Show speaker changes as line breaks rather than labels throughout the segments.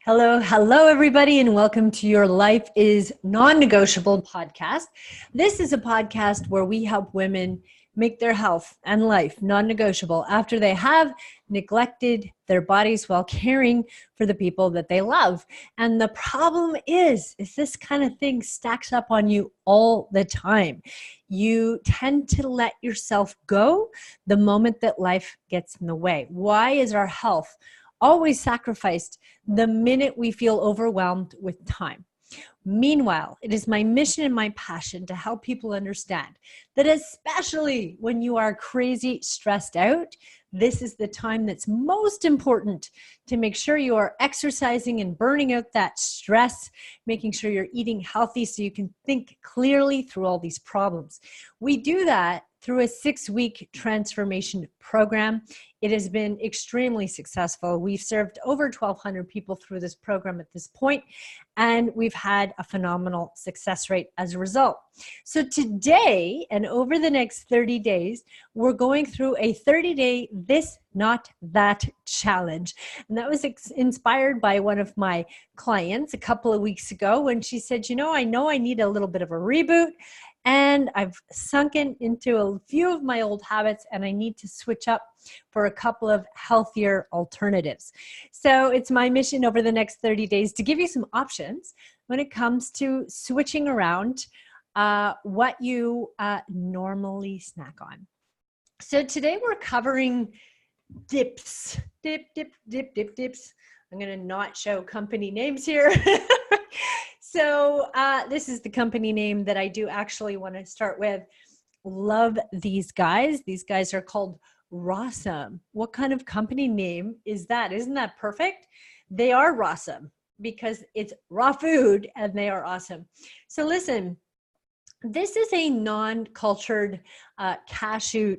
Hello, everybody, and welcome to your Life is Non-Negotiable podcast. This is a podcast where we help women make their health and life non-negotiable after they have neglected their bodies while caring for the people that they love. And the problem is this kind of thing stacks up on you all the time. You tend to let yourself go the moment that life gets in the way. Why is our health always sacrificed the minute we feel overwhelmed with time? Meanwhile, it is my mission and my passion to help people understand that especially when you are crazy stressed out, this is the time that's most important to make sure you are exercising and burning out that stress, making sure you're eating healthy so you can think clearly through all these problems. We do that through a 6-week transformation program. It has been extremely successful. We've served over 1,200 people through this program at this point, and we've had a phenomenal success rate as a result. So today and over the next 30 days, we're going through a 30-day This Not That challenge. And that was inspired by one of my clients a couple of weeks ago when she said, I know I need a little bit of a reboot, and I've sunken into a few of my old habits and I need to switch up for a couple of healthier alternatives. So it's my mission over the next 30 days to give you some options when it comes to switching around what you normally snack on. So today we're covering dips. Dips. I'm going to not show company names here. So this is the company name that I do actually want to start with. Love these guys. These guys are called Rawsome. What kind of company name is that? Isn't that perfect? They are Rawsome because it's raw food and they are awesome. So listen, this is a non-cultured cashew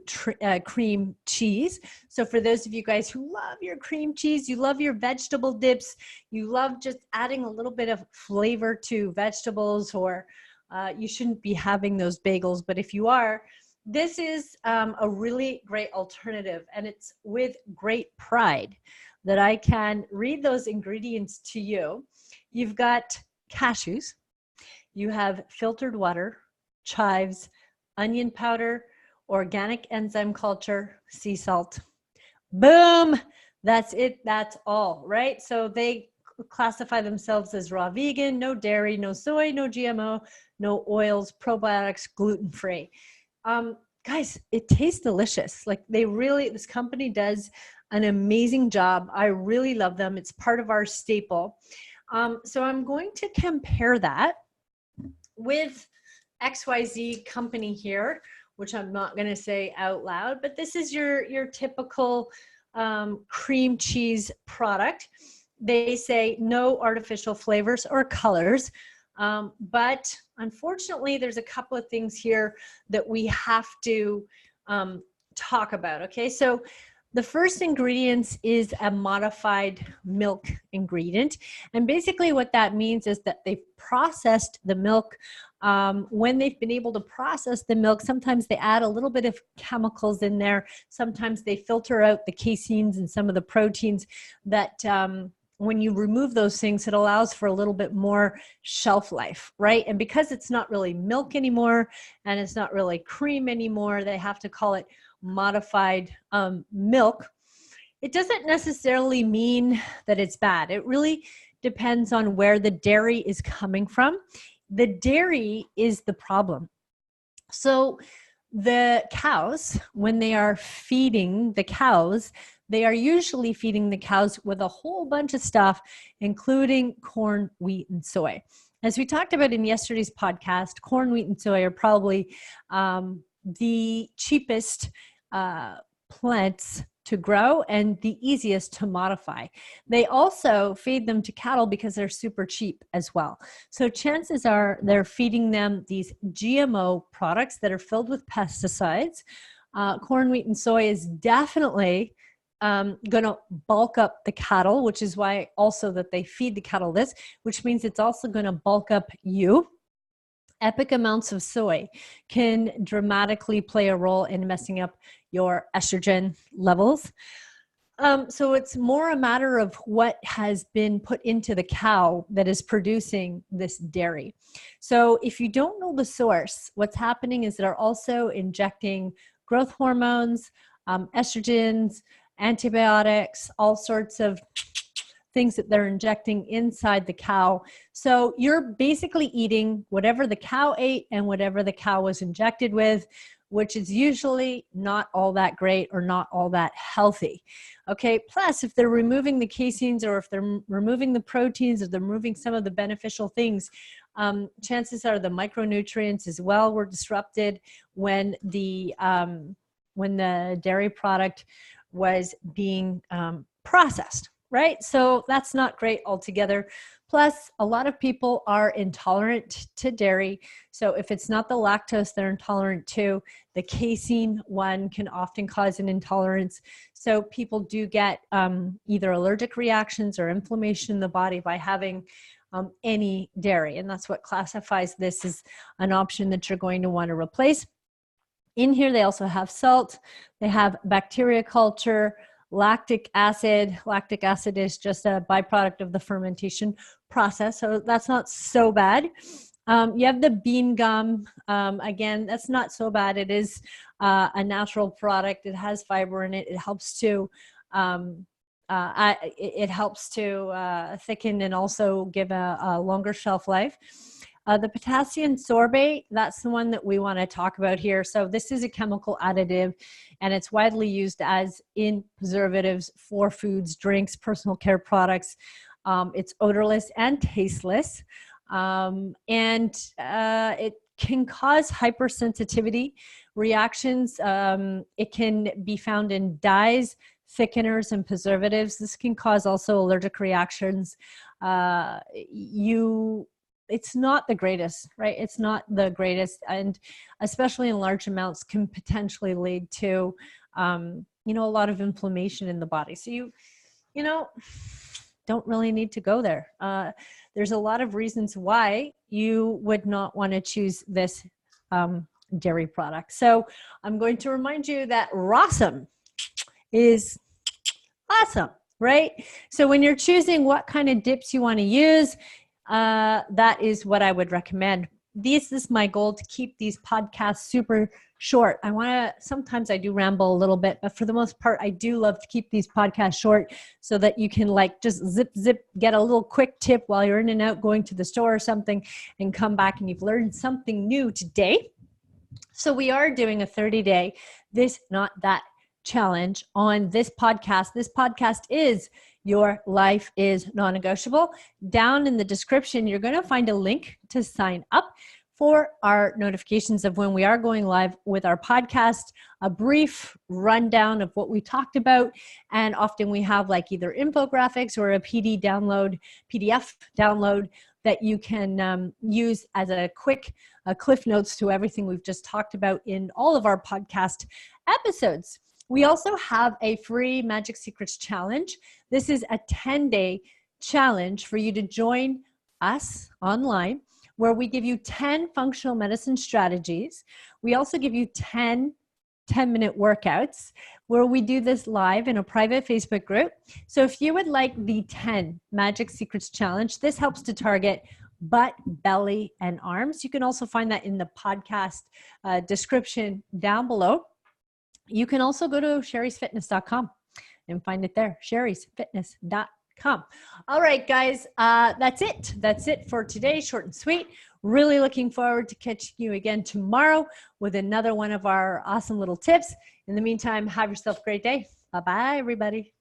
cream cheese. So for those of you guys who love your cream cheese, you love your vegetable dips, you love just adding a little bit of flavor to vegetables, or you shouldn't be having those bagels, but if you are, this is a really great alternative, and it's with great pride that I can read those ingredients to you. You've got cashews, you have filtered water, chives, onion powder, organic enzyme culture, sea salt. Boom! That's it. That's all, right? So they classify themselves as raw vegan, no dairy, no soy, no GMO, no oils, probiotics, gluten-free. Guys, it tastes delicious. Like this company does an amazing job. I really love them. It's part of our staple. So I'm going to compare that with XYZ company here, which I'm not going to say out loud, but this is your typical cream cheese product. They say no artificial flavors or colors, but unfortunately, there's a couple of things here that we have to talk about. Okay, so the first ingredient is a modified milk ingredient. And basically what that means is that they've processed the milk. When they've been able to process the milk, sometimes they add a little bit of chemicals in there. Sometimes they filter out the caseins and some of the proteins that when you remove those things, it allows for a little bit more shelf life, right? And because it's not really milk anymore and it's not really cream anymore, they have to call it modified milk. It doesn't necessarily mean that it's bad. It really depends on where the dairy is coming from. The dairy is the problem. So the cows, when they are feeding the cows, they are usually feeding the cows with a whole bunch of stuff, including corn, wheat, and soy. As we talked about in yesterday's podcast, corn, wheat, and soy are probably the cheapest plants to grow and the easiest to modify. They also feed them to cattle because they're super cheap as well. So chances are they're feeding them these GMO products that are filled with pesticides. Corn, wheat, and soy is definitely going to bulk up the cattle, which is why also that they feed the cattle this, which means it's also going to bulk up you. Epic amounts of soy can dramatically play a role in messing up your estrogen levels. So it's more a matter of what has been put into the cow that is producing this dairy. So if you don't know the source, what's happening is they're also injecting growth hormones, estrogens, antibiotics, all sorts of things that they're injecting inside the cow. So you're basically eating whatever the cow ate and whatever the cow was injected with, which is usually not all that great or not all that healthy. Okay, plus if they're removing the caseins or if they're removing the proteins or they're removing some of the beneficial things, chances are the micronutrients as well were disrupted when the dairy product was being processed, right? So that's not great altogether. Plus, a lot of people are intolerant to dairy. So if it's not the lactose they're intolerant to, the casein one can often cause an intolerance. So people do get either allergic reactions or inflammation in the body by having any dairy. And that's what classifies this as an option that you're going to want to replace. In here, they also have salt. They have bacteria culture, lactic acid. Lactic acid is just a byproduct of the fermentation process, so that's not so bad. You have the bean gum. Again, that's not so bad. It is a natural product. It has fiber in it. It helps to thicken and also give a longer shelf life. The potassium sorbate, that's the one that we want to talk about here. So this is a chemical additive, and it's widely used as in preservatives for foods, drinks, personal care products. It's odorless and tasteless, and it can cause hypersensitivity reactions. It can be found in dyes, thickeners, and preservatives. This can cause also allergic reactions. It's not the greatest, right? It's not the greatest, and especially in large amounts can potentially lead to, a lot of inflammation in the body. So you don't really need to go there. There's a lot of reasons why you would not want to choose this dairy product. So I'm going to remind you that Rawsome is awesome, right? So when you're choosing what kind of dips you want to use, that is what I would recommend. This is my goal, to keep these podcasts super short. Sometimes I do ramble a little bit, but for the most part, I do love to keep these podcasts short so that you can just zip, get a little quick tip while you're in and out going to the store or something, and come back and you've learned something new today. So we are doing a 30-day This Not That challenge on this podcast. This podcast is Your Life is Non-Negotiable. Down in the description, you're going to find a link to sign up for our notifications of when we are going live with our podcast, a brief rundown of what we talked about. And often we have either infographics or a PDF download that you can use as a quick cliff notes to everything we've just talked about in all of our podcast episodes. We also have a free Magic Secrets challenge. This is a 10-day challenge for you to join us online, where we give you 10 functional medicine strategies. We also give you 10 10-minute workouts, where we do this live in a private Facebook group. So if you would like the 10 Magic Secrets challenge, this helps to target butt, belly, and arms. You can also find that in the podcast description down below. You can also go to sherrysfitness.com and find it there, sherrysfitness.com. All right, guys, that's it. That's it for today, short and sweet. Really looking forward to catching you again tomorrow with another one of our awesome little tips. In the meantime, have yourself a great day. Bye-bye, everybody.